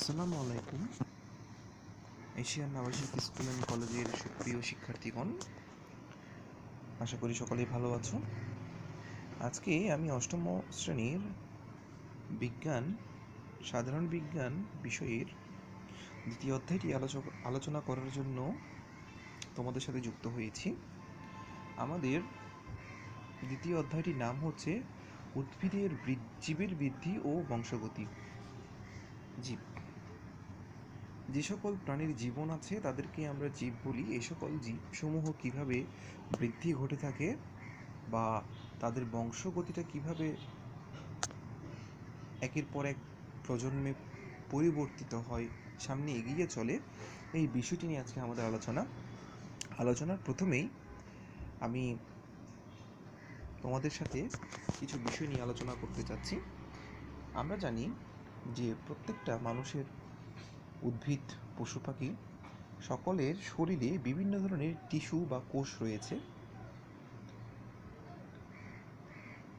আসসালামু আলাইকুম। এশিয়ান আবাসিক স্কুল অ্যান্ড কলেজের প্রিয় শিক্ষার্থীগণ, আশা করি সকলেই ভালো আছো। আজকে আমি অষ্টম শ্রেণীর বিজ্ঞান, সাধারণ বিজ্ঞান বিষয়ের দ্বিতীয় অধ্যায়টি আলোচনা করার জন্য তোমাদের সাথে যুক্ত হয়েছি। আমাদের দ্বিতীয় অধ্যায়টির নাম হচ্ছে উদ্ভিদের জীবের বৃদ্ধি ও বংশগতি। জীব, যে সকল প্রাণীর জীবন আছে তাদেরকে আমরা জীব বলি। এই সকল জীবসমূহ কিভাবে বৃদ্ধি ঘটে থাকে বা তাদের বংশগতিটা কিভাবে একের পর এক প্রজন্মে পরিবর্তিত হয়, সামনে এগিয়ে চলে, এই বিষয়টি নিয়ে আজকে আমাদের আলোচনার প্রথমেই আমি তোমাদের সাথে কিছু বিষয় নিয়ে আলোচনা করতে চাচ্ছি। আমরা জানি যে প্রত্যেকটা মানুষের, উদ্ভিদ, পশু পাখি সকলের শরীরে বিভিন্ন ধরনের টিস্যু বা কোষ রয়েছে।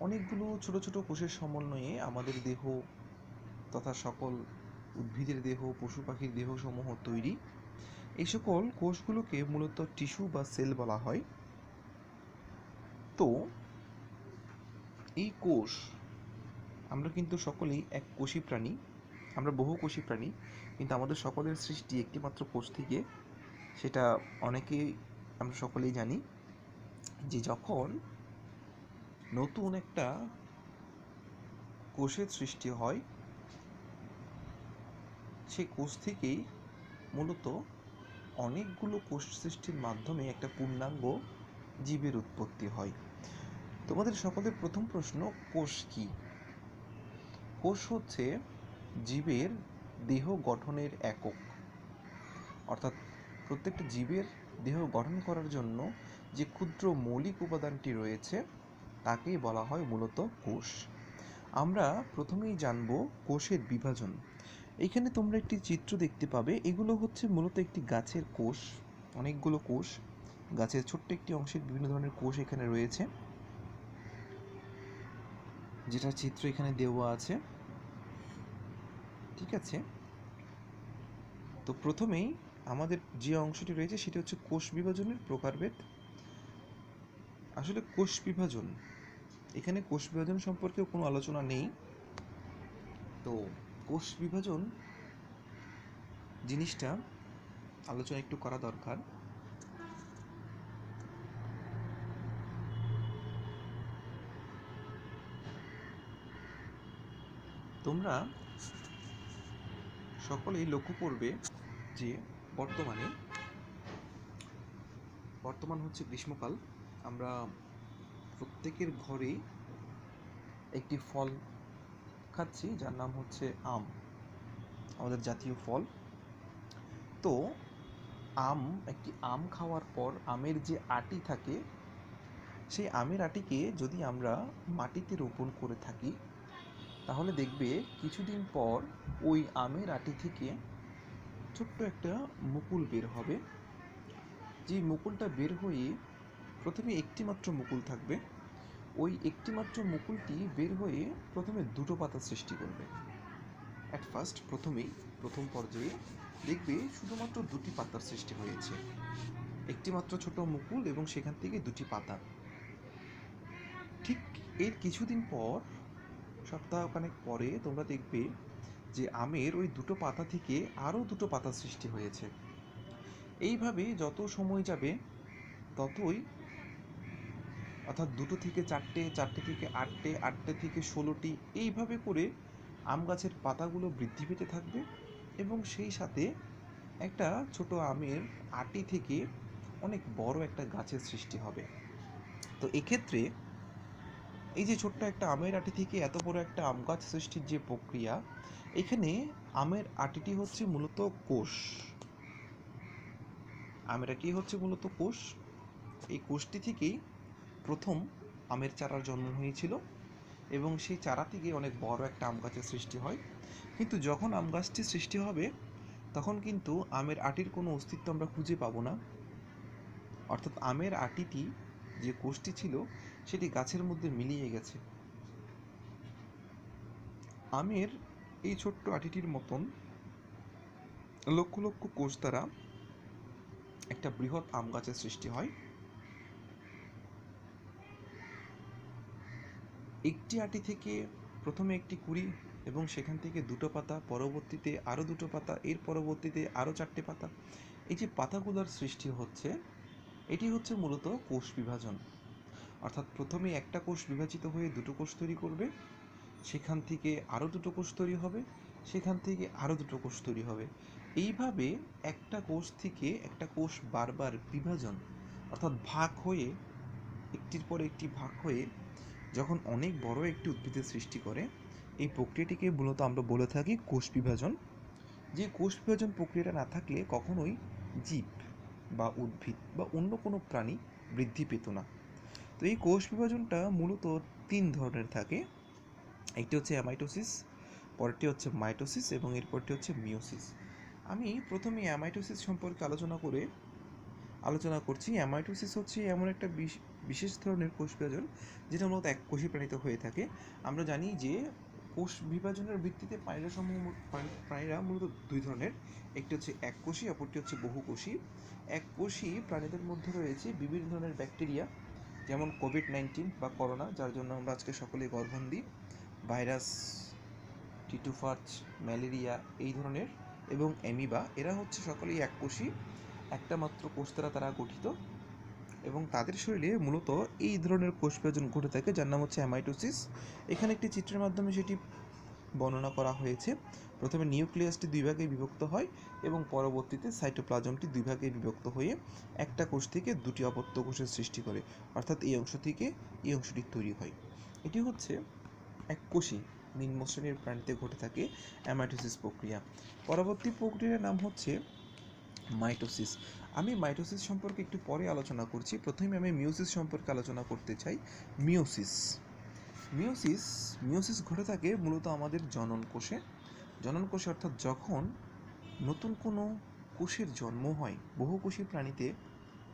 অনেকগুলো ছোট ছোট কোষের সমন্বয়ে আমাদের দেহ তথা সকল উদ্ভিদের দেহ, পশু পাখির দেহসমূহ তৈরি। এই সকল কোষগুলোকে মূলত টিস্যু বা সেল বলা হয়। তো এই কোষ, আমরা কিন্তু সকলেই এক কোষী প্রাণী, আমরা বহু কোষী প্রাণী, কিন্তু আমাদের সকলের সৃষ্টি একটিমাত্র কোষ থেকে। সেটা আমরা সকলেই জানি যে যখন নতুন একটা কোষের সৃষ্টি হয়, সেই কোষ থেকেই মূলত অনেকগুলো কোষ সৃষ্টির মাধ্যমে একটা পূর্ণাঙ্গ জীবের উৎপত্তি হয়। তোমাদের সকলের প্রথম প্রশ্ন, কোষ কি? কোষ হচ্ছে জীবের দেহ গঠনের একক, অর্থাৎ প্রত্যেকটা জীবের দেহ গঠন করার জন্য যে ক্ষুদ্র মৌলিক উপাদানটি রয়েছে তাকেই বলা হয় মূলত কোষ। আমরা প্রথমেই জানব কোষের বিভাজন। এখানে তোমরা একটি চিত্র দেখতে পাবে। এগুলো হচ্ছে মূলত একটি গাছের কোষ, অনেকগুলো কোষ, গাছের ছোট্ট একটি অংশের বিভিন্ন ধরনের কোষ এখানে রয়েছে, যেটা চিত্র এখানে দেওয়া আছে। ঠিক আছে, তো প্রথমেই আমাদের যে অংশটি রয়েছে সেটি হচ্ছে কোষ বিভাজনের প্রকারভেদ। আসলে কোষ বিভাজন, এখানে কোষ বিভাজন সম্পর্কেও কোনো আলোচনা নেই। তো কোষ বিভাজন জিনিসটা আলোচনা একটু করা দরকার। তোমরা সকলেই লক্ষ্য করবে যে বর্তমান হচ্ছে গ্রীষ্মকাল। আমরা প্রত্যেকের ঘরেই একটি ফল খাচ্ছি যার নাম হচ্ছে আম, আমাদের জাতীয় ফল। তো একটি আম খাওয়ার পর আমের যে আটি থাকে, সেই আমের আটিকে যদি আমরা মাটিতে রোপণ করে থাকি, তাহলে দেখবে কিছুদিন পর ওই আমের আটি থেকে ছোট্ট একটা মুকুল বের হবে। যে মুকুলটা বের হয়ে, প্রথমে একটি মাত্র মুকুল থাকবে, ওই একটি মাত্র মুকুলটি বের হয়ে প্রথমে দুটো পাতা সৃষ্টি করবে। প্রথম পর্যায়ে দেখবে শুধুমাত্র দুটি পাতার সৃষ্টি হয়েছে, একটি মাত্র ছোট মুকুল এবং সেখান থেকে দুটি পাতা। ঠিক এর কিছুদিন পর, সপ্তাহখানেক পরে তোমরা দেখবে যে আমের ওই দুটো পাতা থেকে আরও দুটো পাতা সৃষ্টি হয়েছে। এইভাবে যত সময় যাবে ততই, অর্থাৎ দুটো থেকে চারটে, চারটে থেকে আটটে, আটটে থেকে 16টি, এইভাবে করে আম গাছের পাতাগুলো বৃদ্ধি পেতে থাকবে এবং সেই সাথে একটা ছোট আমের আটি থেকে অনেক বড় একটা গাছের সৃষ্টি হবে। তো এক্ষেত্রে এই যে ছোট্ট একটা আমের আটি থেকে এত বড় একটা আম গাছ সৃষ্টির যে প্রক্রিয়া, এখানে আমের আটিটি হচ্ছে মূলত কোষ। আমের আটি হচ্ছে মূলত কোষ। এই কোষটি থেকেই প্রথম আমের চারার জন্ম হয়েছিল এবং সেই চারা থেকে অনেক বড় একটা আম গাছের সৃষ্টি হয়। কিন্তু যখন আম গাছটি সৃষ্টি হবে, তখন কিন্তু আমের আটির কোনো অস্তিত্ব আমরা খুঁজে পাবো না। অর্থাৎ আমের আটিটি, যে কোষটি ছিল, সেটি গাছের মধ্যে মিলিয়ে গেছে। আমের এই ছোট্ট আটিটির মতন লক্ষ লক্ষ কোষ দ্বারা একটা বৃহৎ আম গাছের সৃষ্টি হয়। একটি আটি থেকে প্রথমে একটি কুঁড়ি এবং সেখান থেকে দুটো পাতা, পরবর্তীতে আরও দুটো পাতা, এর পরবর্তীতে আরও চারটে পাতা। এই যে পাতাগুলোর সৃষ্টি হচ্ছে, এটি হচ্ছে মূলত কোষ বিভাজন। অর্থাৎ প্রথমে একটা কোষ বিভাজিত হয়ে দুটো কোষ তৈরি করবে, সেখান থেকে আরও দুটো কোষ তৈরি হবে, সেখান থেকে আরও দুটো কোষ তৈরি হবে। এইভাবে একটা কোষ থেকে একটা কোষ বারবার বিভাজন অর্থাৎ ভাগ হয়ে, একটির পর একটি ভাগ হয়ে যখন অনেক বড় একটি উদ্ভিদের সৃষ্টি করে, এই প্রক্রিয়াটিকে মূলত আমরা বলে থাকি কোষ বিভাজন। যে কোষ বিভাজন প্রক্রিয়াটা না থাকলে কখনোই জীব বা উদ্ভিদ বা অন্য কোনো প্রাণী বৃদ্ধি পেত না। তো এই কোষ বিভাজনটা মূলত 3 ধরনের থাকে। একটি হচ্ছে অ্যামাইটোসিস, পরেরটি হচ্ছে মাইটোসিস এবং এরপরটি হচ্ছে মিওসিস। আমি প্রথমে অ্যামাইটোসিস সম্পর্কে আলোচনা করছি। অ্যামাইটোসিস হচ্ছে এমন একটা বিশেষ ধরনের কোষ বিভাজন যেটা মূলত এককোষী প্রাণীতে হয়ে থাকে। আমরা জানি যে কোষ বিভাজনের ভিত্তিতে প্রাণীরা মূলত 2 ধরনের, একটি হচ্ছে এককোষী, অপরটি হচ্ছে বহুকোষী। এককোষী প্রাণীদের মধ্যে রয়েছে বিভিন্ন ধরনের ব্যাকটেরিয়া, যেমন কোভিড-19 বা করোনা, যার জন্য আমরা আজকে সকলেই গর্ভান্দি, ভাইরাস, টিটুফার্চ, ম্যালেরিয়া এই ধরনের, এবং অ্যামিবা। এরা হচ্ছে সকলেই এককোষী, একটা মাত্র কোষ দ্বারা তারা গঠিত এবং তাদের শরীরে মূলত এই ধরনের কোষ বিভাজন ঘটে থাকে, যার নাম হচ্ছে অ্যামাইটোসিস। এখানে একটি চিত্রের মাধ্যমে সেটি বর্ণনা করা হয়েছে। প্রথমে নিউক্লিয়াসটি 2 ভাগে বিভক্ত হয় এবং পরবর্তীতে সাইটোপ্লাজমটি 2 ভাগে বিভক্ত হয়ে একটা কোষ থেকে দুটি অপত্য কোষের সৃষ্টি করে, অর্থাৎ এই অংশ থেকে এই অংশটি তৈরি হয়। এটি হচ্ছে এককোষী নিম্ন শ্রেণীর প্রাণীতে ঘটে থাকে অ্যামাইটোসিস প্রক্রিয়া। পরবর্তী প্রক্রিয়ার নাম হচ্ছে মাইটোসিস। আমি মাইটোসিস সম্পর্কে একটু পরে আলোচনা করছি। প্রথমে আমি মিওসিস সম্পর্কে আলোচনা করতে চাই। মিওসিস ঘটে থাকে মূলত আমাদের জনন কোষে অর্থাৎ যখন নতুন কোনো কোষের জন্ম হয়। বহুকোষী প্রাণীতে,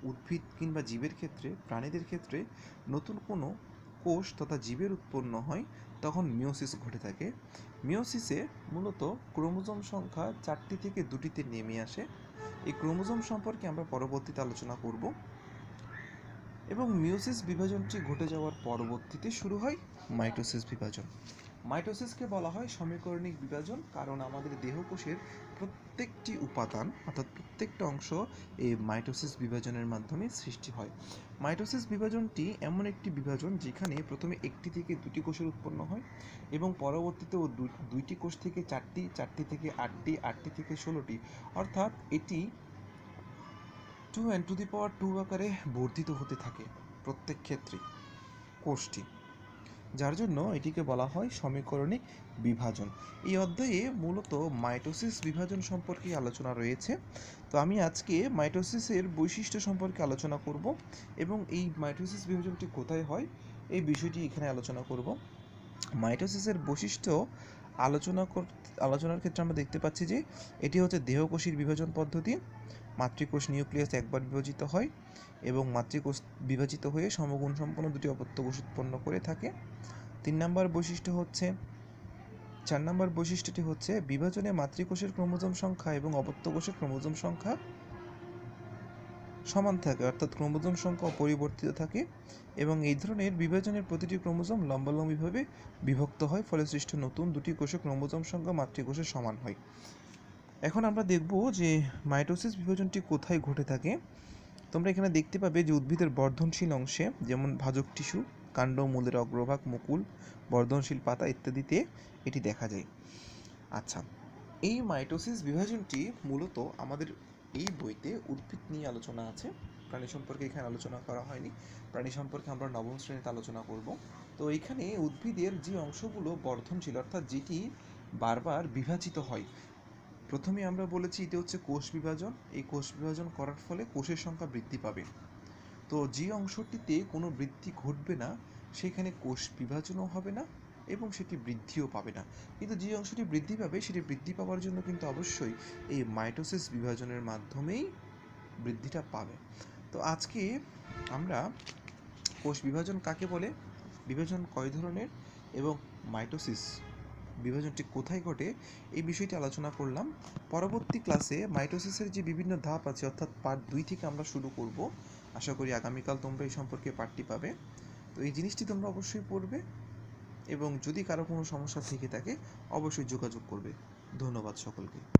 উদ্ভিদ কিংবা জীবের ক্ষেত্রে, প্রাণীদের ক্ষেত্রে নতুন কোনো কোষ তথা জীবের উৎপন্ন হয়, তখন মিওসিস ঘটে থাকে। মিওসিসে মূলত ক্রোমোজোম সংখ্যা 4টি থেকে 2টিতে নেমে আসে। এই ক্রোমোজোম সম্পর্কে আমরা পরবর্তীতে আলোচনা করব। এবং মিওসিস বিভাজনটি ঘটে যাওয়ার পরবর্তীতে শুরু হয় মাইটোসিস বিভাজন। মাইটোসিসকে বলা হয় সমীকরণিক বিভাজন, কারণ আমাদের দেহকোষের প্রত্যেকটি উপাদান অর্থাৎ প্রত্যেকটা অংশ এই মাইটোসিস বিভাজনের মাধ্যমে সৃষ্টি হয়। মাইটোসিস বিভাজনটি এমন একটি বিভাজন যেখানে প্রথমে একটি থেকে দুটি কোষের উৎপন্ন হয় এবং পরবর্তীতে দুইটি কোষ থেকে চারটি, চারটি থেকে আটটি, আটটি থেকে 16টি, অর্থাৎ এটি 2n² আকারে বর্ধিত হতে থাকে প্রত্যেক ক্ষেত্রে কোষটি, যার জন্য এটিকে বলা হয় সমীকরণিক বিভাজন। এই অধ্যায়ে মূলত মাইটোসিস বিভাজন সম্পর্কে আলোচনা রয়েছে। তো আমি আজকে মাইটোসিসের বৈশিষ্ট্য সম্পর্কে আলোচনা করব এবং এই মাইটোসিস বিভাজনটি কোথায় হয় এই বিষয়টি এখানে আলোচনা করব। মাইটোসিসের বৈশিষ্ট্য আলোচনার ক্ষেত্রে আমরা দেখতে পাচ্ছি যে এটি হচ্ছে দেহকোষীর বিভাজন পদ্ধতি। মাতৃকোষ নিউক্লিয়াস একবার বিভাজিত হয় এবং মাতৃকোষ বিভাজিত হয়ে সমগুণ সম্পন্ন দুটি অপত্য কোষ উৎপন্ন করে থাকে। 4 নম্বর বৈশিষ্ট্যটি হচ্ছে বিভাজনে মাতৃকোষের ক্রোমোজোম সংখ্যা এবং অপত্য কোষের ক্রোমোজোম সংখ্যা সমান থাকে, অর্থাৎ ক্রোমোজোম সংখ্যা অপরিবর্তিত থাকে এবং এই ধরনের বিভাজনের প্রতিটি ক্রোমোজোম লম্বালম্বিভাবে বিভক্ত হয়, ফলে সৃষ্ট নতুন দুটি কোষে ক্রোমোজোম সংখ্যা মাতৃকোষের সমান হয়। এখন আমরা দেখব যে মাইটোসিস বিভাজনটি কোথায় ঘটে থাকে। তোমরা এখানে দেখতে পাবে যে উদ্ভিদের বর্ধনশীল অংশে, যেমন ভাজক টিস্যু, কাণ্ড, মূলের অগ্রভাগ, মুকুল, বর্ধনশীল পাতা ইত্যাদিতে এটি দেখা যায়। আচ্ছা, এই মাইটোসিস বিভাজনটি মূলত আমাদের এই বইতে উদ্ভিদ নিয়ে আলোচনা আছে, প্রাণী সম্পর্কে এখানে আলোচনা করা হয়নি। প্রাণী সম্পর্কে আমরা 9ম শ্রেণীতে আলোচনা করব। তো এখানে উদ্ভিদের যে অংশগুলো বর্ধনশীল অর্থাৎ যেটি বারবার বিভাজিত হয়, প্রথমে আমরা বলেছি এটি হচ্ছে কোষ বিভাজন। এই কোষ বিভাজন করার ফলে কোষের সংখ্যা বৃদ্ধি পাবে। তো যে অংশটিতে কোনো বৃদ্ধি ঘটবে না সেখানে কোষ বিভাজনও হবে না এবং সেটি বৃদ্ধিও পাবে না। কিন্তু যে অংশটি বৃদ্ধি পাবে সেটি বৃদ্ধি পাওয়ার জন্য কিন্তু অবশ্যই এই মাইটোসিস বিভাজনের মাধ্যমেই বৃদ্ধিটা পাবে। তো আজকে আমরা কোষ বিভাজন কাকে বলে, বিভাজন কয় ধরনের এবং মাইটোসিস বিভাজনটি কোথায় ঘটে এই বিষয়টি আলোচনা করলাম। পরবর্তী ক্লাসে মাইটোসিসের যে বিভিন্ন ধাপ আছে অর্থাৎ পার্ট 2 থেকে আমরা শুরু করব। আশা করি আগামীকাল তোমরা এই সম্পর্কে পাঠটি পাবে। তো এই জিনিসটি তোমরা অবশ্যই পড়বে এবং যদি কারো কোনো সমস্যা থেকে থাকে অবশ্যই যোগাযোগ করবে। ধন্যবাদ সকলকে।